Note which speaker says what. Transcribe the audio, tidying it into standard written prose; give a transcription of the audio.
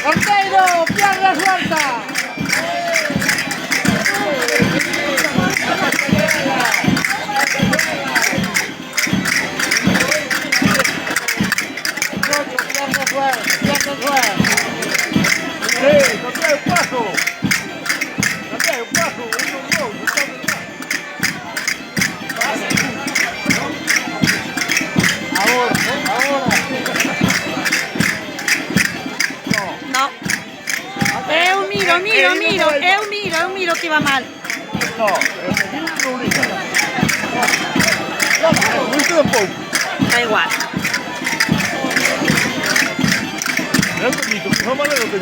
Speaker 1: Porteiro, pierna suelta. Pierna suelta.
Speaker 2: Sí, cambiar el paso. Cambiar el paso. Ahora.
Speaker 3: No. Eu miro que va mal.
Speaker 2: No, no obliga. Muito de pouco.
Speaker 3: Da igual.
Speaker 2: É bonito, que só maneiro que